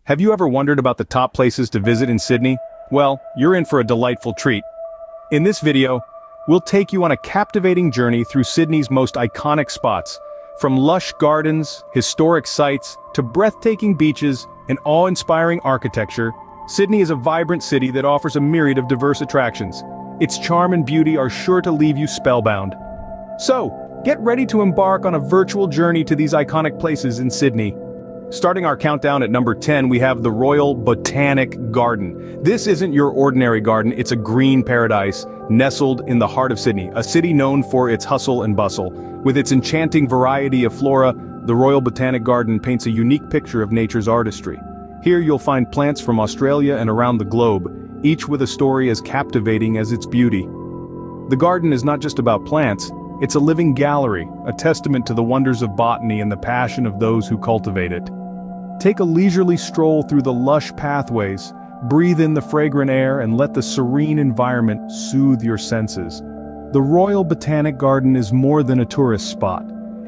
Have you ever wondered about the top places to visit in Sydney? Well, you're in for a delightful treat. In this video, we'll take you on a captivating journey through Sydney's most iconic spots. From lush gardens, historic sites, to breathtaking beaches and awe-inspiring architecture, Sydney is a vibrant city that offers a myriad of diverse attractions. Its charm and beauty are sure to leave you spellbound. So, get ready to embark on a virtual journey to these iconic places in Sydney. Starting our countdown at number 10, we have the Royal Botanic Garden. This isn't your ordinary garden, it's a green paradise, nestled in the heart of Sydney, a city known for its hustle and bustle. With its enchanting variety of flora, the Royal Botanic Garden paints a unique picture of nature's artistry. Here you'll find plants from Australia and around the globe, each with a story as captivating as its beauty. The garden is not just about plants, it's a living gallery, a testament to the wonders of botany and the passion of those who cultivate it. Take a leisurely stroll through the lush pathways, breathe in the fragrant air and let the serene environment soothe your senses. The Royal Botanic Garden is more than a tourist spot.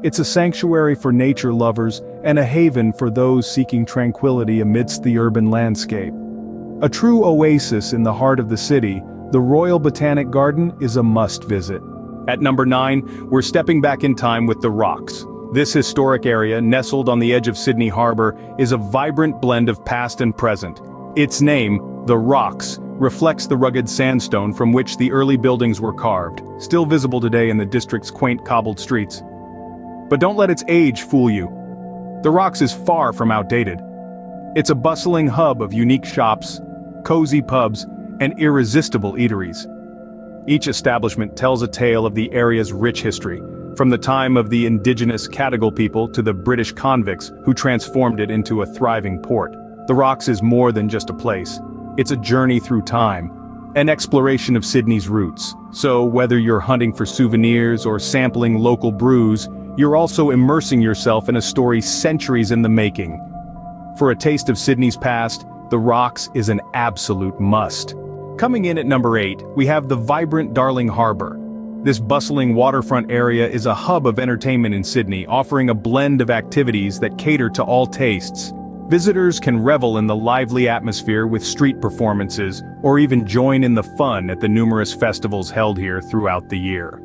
It's a sanctuary for nature lovers and a haven for those seeking tranquility amidst the urban landscape. A true oasis in the heart of the city, the Royal Botanic Garden is a must-visit. At number 9, we're stepping back in time with the Rocks. This historic area, nestled on the edge of Sydney Harbour, is a vibrant blend of past and present. Its name, the Rocks, reflects the rugged sandstone from which the early buildings were carved, still visible today in the district's quaint cobbled streets. But don't let its age fool you. The Rocks is far from outdated. It's a bustling hub of unique shops, cozy pubs, and irresistible eateries. Each establishment tells a tale of the area's rich history, from the time of the indigenous Cadigal people to the British convicts who transformed it into a thriving port. The Rocks is more than just a place. It's a journey through time, an exploration of Sydney's roots. So whether you're hunting for souvenirs or sampling local brews, you're also immersing yourself in a story centuries in the making. For a taste of Sydney's past, the Rocks is an absolute must. Coming in at number 8, we have the vibrant Darling Harbour. This bustling waterfront area is a hub of entertainment in Sydney, offering a blend of activities that cater to all tastes. Visitors can revel in the lively atmosphere with street performances, or even join in the fun at the numerous festivals held here throughout the year.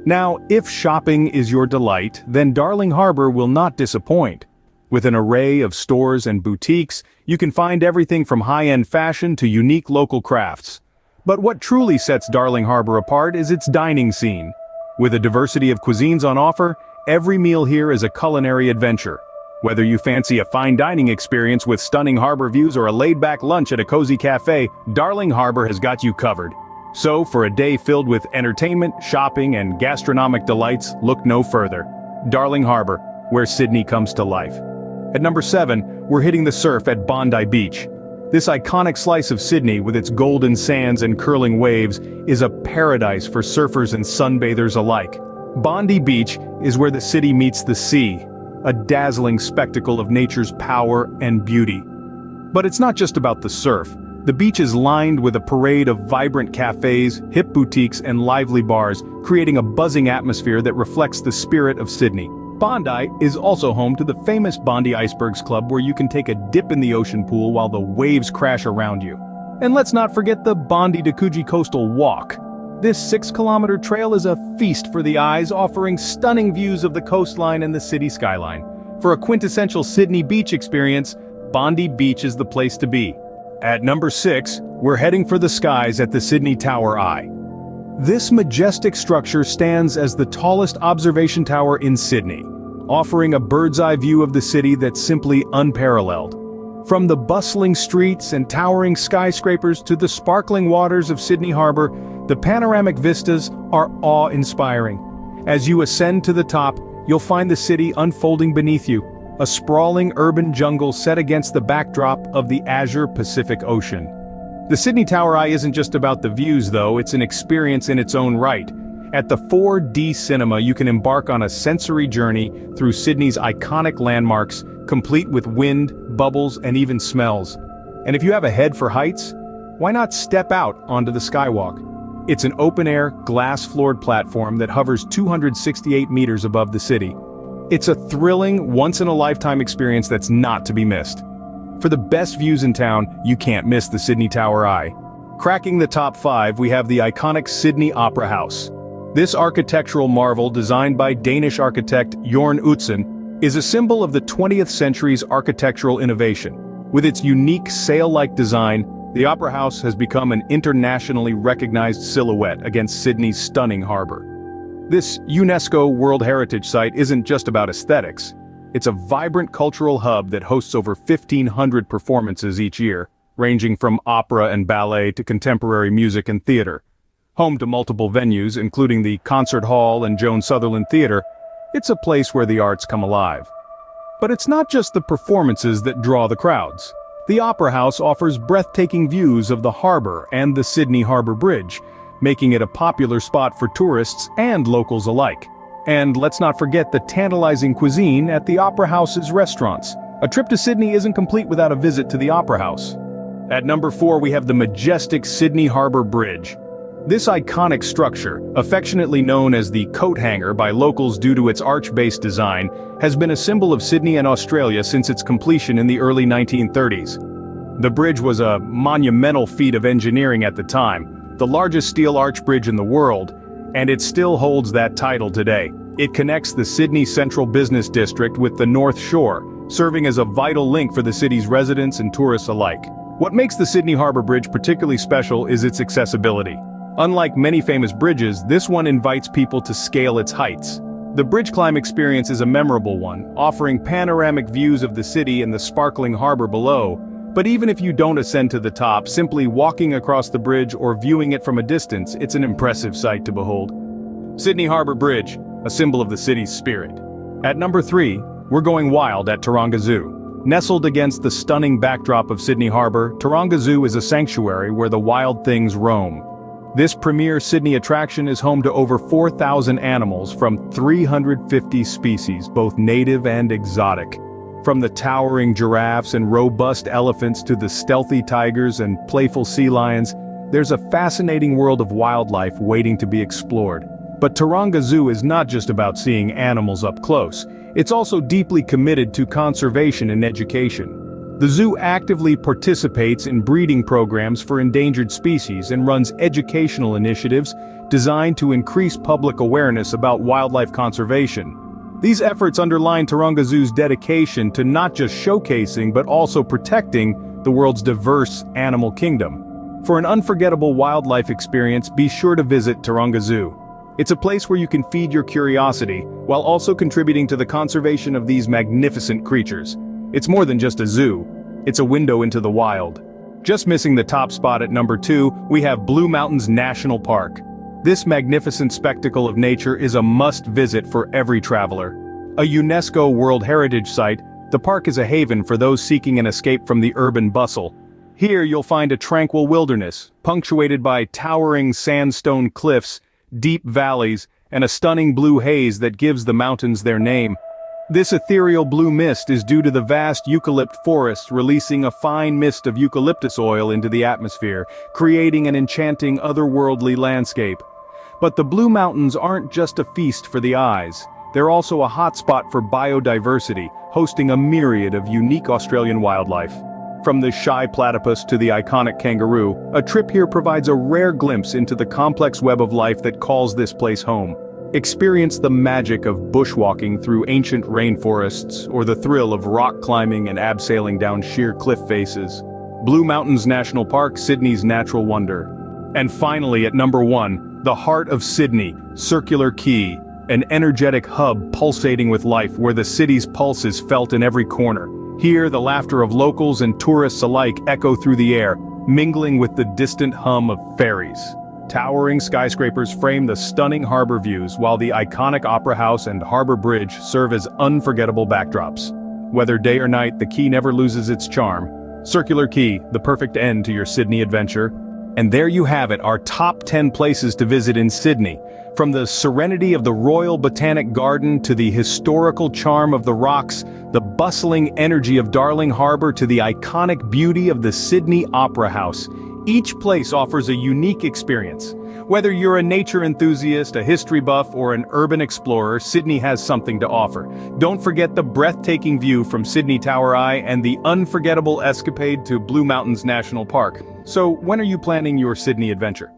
Now, if shopping is your delight, then Darling Harbour will not disappoint. With an array of stores and boutiques, you can find everything from high-end fashion to unique local crafts. But what truly sets Darling Harbour apart is its dining scene. With a diversity of cuisines on offer, every meal here is a culinary adventure. Whether you fancy a fine dining experience with stunning harbor views or a laid-back lunch at a cozy cafe, Darling Harbour has got you covered. So, for a day filled with entertainment, shopping, and gastronomic delights, look no further. Darling Harbour, where Sydney comes to life. At number 7, we're hitting the surf at Bondi Beach. This iconic slice of Sydney, with its golden sands and curling waves, is a paradise for surfers and sunbathers alike. Bondi Beach is where the city meets the sea, a dazzling spectacle of nature's power and beauty. But it's not just about the surf. The beach is lined with a parade of vibrant cafes, hip boutiques, and lively bars, creating a buzzing atmosphere that reflects the spirit of Sydney. Bondi is also home to the famous Bondi Icebergs Club, where you can take a dip in the ocean pool while the waves crash around you. And let's not forget the Bondi to Coogee Coastal Walk. This 6-kilometer trail is a feast for the eyes, offering stunning views of the coastline and the city skyline. For a quintessential Sydney beach experience, Bondi Beach is the place to be. At number 6, we're heading for the skies at the Sydney Tower Eye. This majestic structure stands as the tallest observation tower in Sydney, offering a bird's-eye view of the city that's simply unparalleled. From the bustling streets and towering skyscrapers to the sparkling waters of Sydney Harbour, the panoramic vistas are awe-inspiring. As you ascend to the top, you'll find the city unfolding beneath you, a sprawling urban jungle set against the backdrop of the azure Pacific Ocean. The Sydney Tower Eye isn't just about the views, though, it's an experience in its own right. At the 4D Cinema, you can embark on a sensory journey through Sydney's iconic landmarks, complete with wind, bubbles, and even smells. And if you have a head for heights, why not step out onto the skywalk? It's an open-air, glass-floored platform that hovers 268 meters above the city. It's a thrilling, once-in-a-lifetime experience that's not to be missed. For the best views in town, you can't miss the Sydney Tower Eye. Cracking the top 5, we have the iconic Sydney Opera House. This architectural marvel, designed by Danish architect Jorn Utzon, is a symbol of the 20th century's architectural innovation. With its unique sail-like design, the Opera House has become an internationally recognized silhouette against Sydney's stunning harbour. This UNESCO World Heritage Site isn't just about aesthetics. It's a vibrant cultural hub that hosts over 1,500 performances each year, ranging from opera and ballet to contemporary music and theater. Home to multiple venues, including the Concert Hall and Joan Sutherland Theatre, it's a place where the arts come alive. But it's not just the performances that draw the crowds. The Opera House offers breathtaking views of the harbour and the Sydney Harbour Bridge, making it a popular spot for tourists and locals alike. And let's not forget the tantalizing cuisine at the Opera House's restaurants. A trip to Sydney isn't complete without a visit to the Opera House. At number 4, we have the majestic Sydney Harbour Bridge. This iconic structure, affectionately known as the coat hanger by locals due to its arch-based design, has been a symbol of Sydney and Australia since its completion in the early 1930s. The bridge was a monumental feat of engineering at the time, the largest steel arch bridge in the world, and it still holds that title today. It connects the Sydney Central Business District with the North Shore, serving as a vital link for the city's residents and tourists alike. What makes the Sydney Harbour Bridge particularly special is its accessibility. Unlike many famous bridges, this one invites people to scale its heights. The bridge climb experience is a memorable one, offering panoramic views of the city and the sparkling harbour below. But even if you don't ascend to the top, simply walking across the bridge or viewing it from a distance, it's an impressive sight to behold. Sydney Harbour Bridge, a symbol of the city's spirit. At number 3, we're going wild at Taronga Zoo. Nestled against the stunning backdrop of Sydney Harbour, Taronga Zoo is a sanctuary where the wild things roam. This premier Sydney attraction is home to over 4,000 animals from 350 species, both native and exotic. From the towering giraffes and robust elephants to the stealthy tigers and playful sea lions, there's a fascinating world of wildlife waiting to be explored. But Taronga Zoo is not just about seeing animals up close. It's also deeply committed to conservation and education. The zoo actively participates in breeding programs for endangered species and runs educational initiatives designed to increase public awareness about wildlife conservation. These efforts underline Taronga Zoo's dedication to not just showcasing but also protecting the world's diverse animal kingdom. For an unforgettable wildlife experience, be sure to visit Taronga Zoo. It's a place where you can feed your curiosity while also contributing to the conservation of these magnificent creatures. It's more than just a zoo, it's a window into the wild. Just missing the top spot at number 2, we have Blue Mountains National Park. This magnificent spectacle of nature is a must-visit for every traveler. A UNESCO World Heritage Site, the park is a haven for those seeking an escape from the urban bustle. Here you'll find a tranquil wilderness, punctuated by towering sandstone cliffs, deep valleys, and a stunning blue haze that gives the mountains their name. This ethereal blue mist is due to the vast eucalypt forests releasing a fine mist of eucalyptus oil into the atmosphere, creating an enchanting otherworldly landscape. But the Blue Mountains aren't just a feast for the eyes. They're also a hotspot for biodiversity, hosting a myriad of unique Australian wildlife. From the shy platypus to the iconic kangaroo, a trip here provides a rare glimpse into the complex web of life that calls this place home. Experience the magic of bushwalking through ancient rainforests or the thrill of rock climbing and abseiling down sheer cliff faces. Blue Mountains National Park, Sydney's natural wonder. And finally at number 1, the heart of Sydney, Circular Quay, an energetic hub pulsating with life where the city's pulse is felt in every corner. Here the laughter of locals and tourists alike echo through the air, mingling with the distant hum of ferries. Towering skyscrapers frame the stunning harbor views, while the iconic Opera House and Harbour Bridge serve as unforgettable backdrops. Whether day or night, the quay never loses its charm. Circular Quay, the perfect end to your Sydney adventure. And there you have it, our top 10 places to visit in Sydney. From the serenity of the Royal Botanic Garden to the historical charm of the Rocks, the bustling energy of Darling Harbour to the iconic beauty of the Sydney Opera House. Each place offers a unique experience. Whether you're a nature enthusiast, a history buff, or an urban explorer, Sydney has something to offer. Don't forget the breathtaking view from Sydney Tower Eye and the unforgettable escapade to Blue Mountains National Park. So, when are you planning your Sydney adventure?